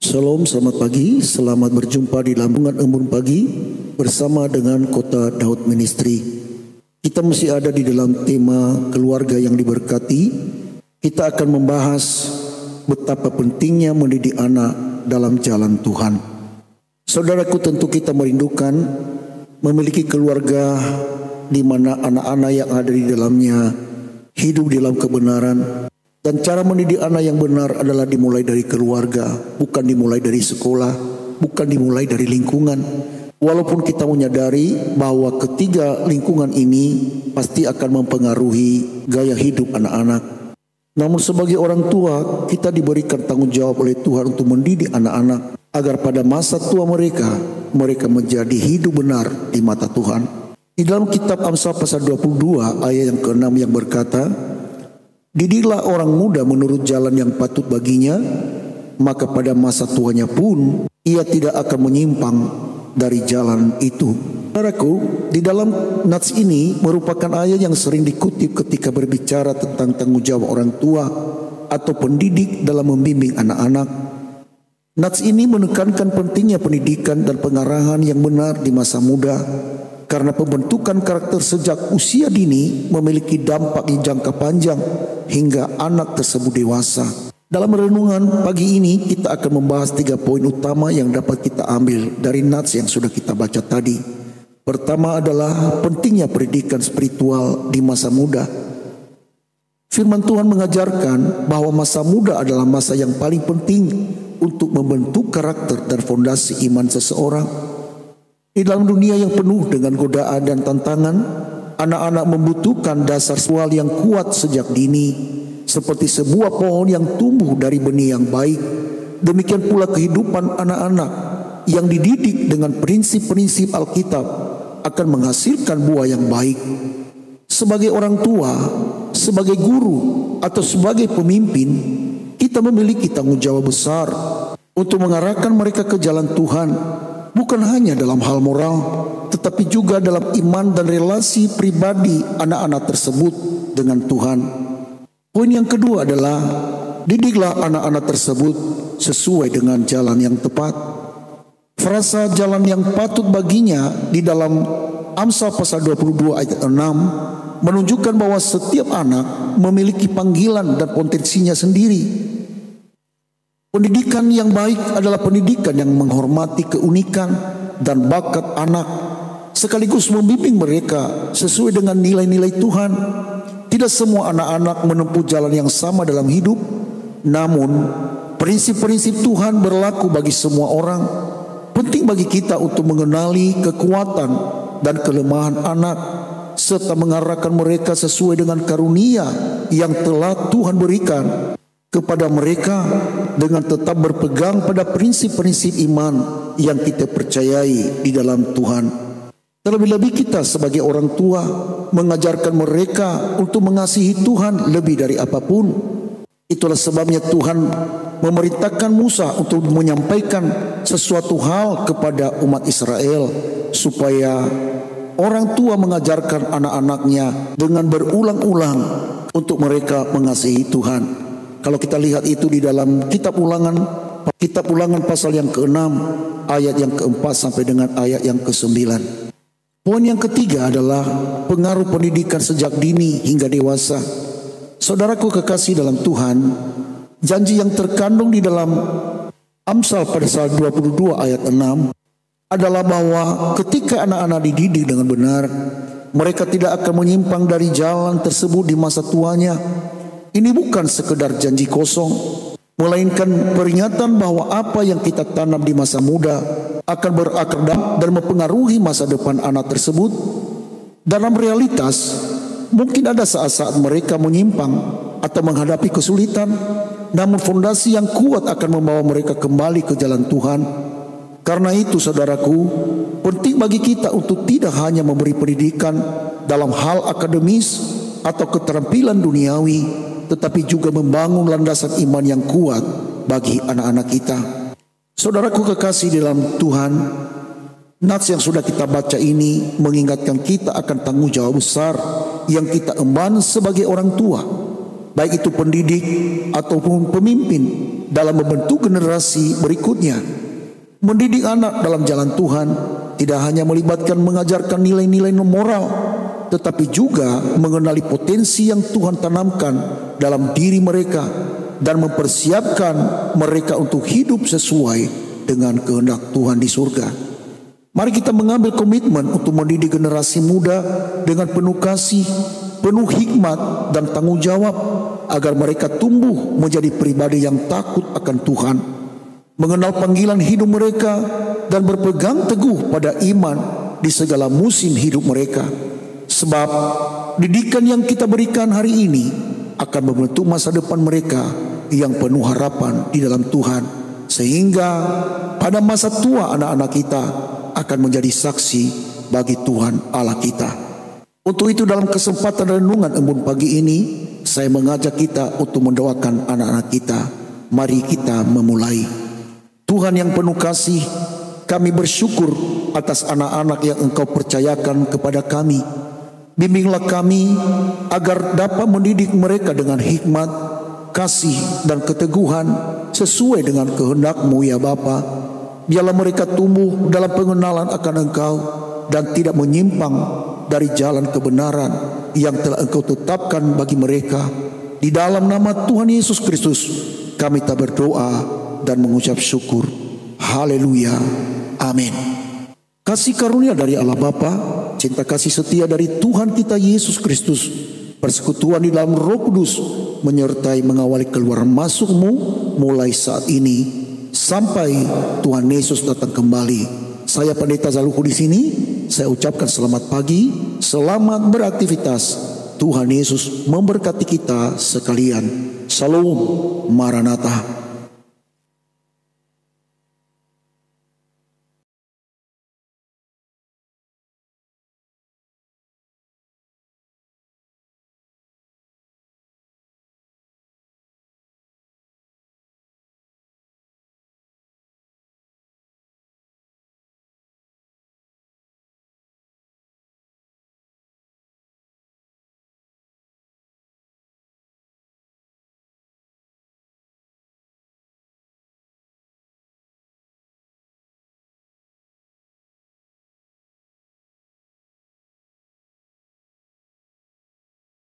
Shalom, selamat pagi, selamat berjumpa di Lambungan Embun Pagi bersama dengan Kota Daud Ministry. Kita masih ada di dalam tema keluarga yang diberkati. Kita akan membahas betapa pentingnya mendidik anak dalam jalan Tuhan. Saudaraku, tentu kita merindukan memiliki keluarga di mana anak-anak yang ada di dalamnya hidup dalam kebenaran. Dan cara mendidik anak yang benar adalah dimulai dari keluarga, bukan dimulai dari sekolah, bukan dimulai dari lingkungan. Walaupun kita menyadari bahwa ketiga lingkungan ini pasti akan mempengaruhi gaya hidup anak-anak. Namun sebagai orang tua, kita diberikan tanggung jawab oleh Tuhan untuk mendidik anak-anak agar pada masa tua mereka menjadi hidup benar di mata Tuhan. Di dalam kitab Amsal pasal 22 ayat yang ke-6 yang berkata, "Didiklah orang muda menurut jalan yang patut baginya, maka pada masa tuanya pun ia tidak akan menyimpang dari jalan itu." Saudaraku, di dalam nats ini merupakan ayat yang sering dikutip ketika berbicara tentang tanggung jawab orang tua atau pendidik dalam membimbing anak-anak. Nats ini menekankan pentingnya pendidikan dan pengarahan yang benar di masa muda, karena pembentukan karakter sejak usia dini memiliki dampak yang jangka panjang hingga anak tersebut dewasa. Dalam renungan pagi ini kita akan membahas 3 poin utama yang dapat kita ambil dari nats yang sudah kita baca tadi. Pertama adalah pentingnya pendidikan spiritual di masa muda. Firman Tuhan mengajarkan bahwa masa muda adalah masa yang paling penting untuk membentuk karakter dan fondasi iman seseorang. Di dalam dunia yang penuh dengan godaan dan tantangan, anak-anak membutuhkan dasar seksual yang kuat sejak dini, seperti sebuah pohon yang tumbuh dari benih yang baik. Demikian pula kehidupan anak-anak yang dididik dengan prinsip-prinsip Alkitab akan menghasilkan buah yang baik. Sebagai orang tua, sebagai guru, atau sebagai pemimpin, kita memiliki tanggung jawab besar untuk mengarahkan mereka ke jalan Tuhan. Bukan hanya dalam hal moral, tetapi juga dalam iman dan relasi pribadi anak-anak tersebut dengan Tuhan. Poin yang kedua adalah didiklah anak-anak tersebut sesuai dengan jalan yang tepat. Frasa jalan yang patut baginya di dalam Amsal pasal 22 ayat 6 menunjukkan bahwa setiap anak memiliki panggilan dan potensinya sendiri. Pendidikan yang baik adalah pendidikan yang menghormati keunikan dan bakat anak, sekaligus membimbing mereka sesuai dengan nilai-nilai Tuhan. Tidak semua anak-anak menempuh jalan yang sama dalam hidup, namun prinsip-prinsip Tuhan berlaku bagi semua orang. Penting bagi kita untuk mengenali kekuatan dan kelemahan anak, serta mengarahkan mereka sesuai dengan karunia yang telah Tuhan berikan kepada mereka dengan tetap berpegang pada prinsip-prinsip iman yang kita percayai di dalam Tuhan. Terlebih-lebih kita sebagai orang tua mengajarkan mereka untuk mengasihi Tuhan lebih dari apapun. Itulah sebabnya Tuhan memerintahkan Musa untuk menyampaikan sesuatu hal kepada umat Israel, supaya orang tua mengajarkan anak-anaknya dengan berulang-ulang untuk mereka mengasihi Tuhan. Kalau kita lihat itu di dalam kitab Ulangan pasal yang ke-6 ayat yang ke-4 sampai dengan ayat yang ke-9. Poin yang ketiga adalah pengaruh pendidikan sejak dini hingga dewasa. Saudaraku kekasih dalam Tuhan, janji yang terkandung di dalam Amsal pasal 22 ayat 6 adalah bahwa ketika anak-anak dididik dengan benar, mereka tidak akan menyimpang dari jalan tersebut di masa tuanya. Ini bukan sekedar janji kosong, melainkan peringatan bahwa apa yang kita tanam di masa muda akan berakar dan mempengaruhi masa depan anak tersebut. Dalam realitas, mungkin ada saat-saat mereka menyimpang atau menghadapi kesulitan, namun fondasi yang kuat akan membawa mereka kembali ke jalan Tuhan. Karena itu saudaraku, penting bagi kita untuk tidak hanya memberi pendidikan dalam hal akademis atau keterampilan duniawi, tetapi juga membangun landasan iman yang kuat bagi anak-anak kita. Saudaraku kekasih dalam Tuhan, nats yang sudah kita baca ini mengingatkan kita akan tanggung jawab besar yang kita emban sebagai orang tua, baik itu pendidik ataupun pemimpin. dalam membentuk generasi berikutnya. Mendidik anak dalam jalan Tuhan tidak hanya melibatkan mengajarkan nilai-nilai moral, tetapi juga mengenali potensi yang Tuhan tanamkan dalam diri mereka dan mempersiapkan mereka untuk hidup sesuai dengan kehendak Tuhan di surga. Mari kita mengambil komitmen untuk mendidik generasi muda dengan penuh kasih, penuh hikmat dan tanggung jawab, agar mereka tumbuh menjadi pribadi yang takut akan Tuhan, mengenal panggilan hidup mereka dan berpegang teguh pada iman di segala musim hidup mereka. Sebab didikan yang kita berikan hari ini akan membentuk masa depan mereka yang penuh harapan di dalam Tuhan, sehingga pada masa tua anak-anak kita akan menjadi saksi bagi Tuhan Allah kita. Untuk itu dalam kesempatan renungan embun pagi ini, saya mengajak kita untuk mendoakan anak-anak kita. Mari kita memulai. Tuhan yang penuh kasih, kami bersyukur atas anak-anak yang Engkau percayakan kepada kami. Bimbinglah kami agar dapat mendidik mereka dengan hikmat, kasih dan keteguhan sesuai dengan kehendak-Mu ya Bapa. Biarlah mereka tumbuh dalam pengenalan akan Engkau dan tidak menyimpang dari jalan kebenaran yang telah Engkau tetapkan bagi mereka. Di dalam nama Tuhan Yesus Kristus kami tak berdoa dan mengucap syukur. Haleluya. Amin. Kasih karunia dari Allah Bapa, cinta kasih setia dari Tuhan kita Yesus Kristus, persekutuan di dalam Roh Kudus menyertai mengawali keluaran masukmu mulai saat ini sampai Tuhan Yesus datang kembali. Saya Pendeta Zaluhu di sini. Saya ucapkan selamat pagi, selamat beraktivitas. Tuhan Yesus memberkati kita sekalian. Shalom, Maranatha.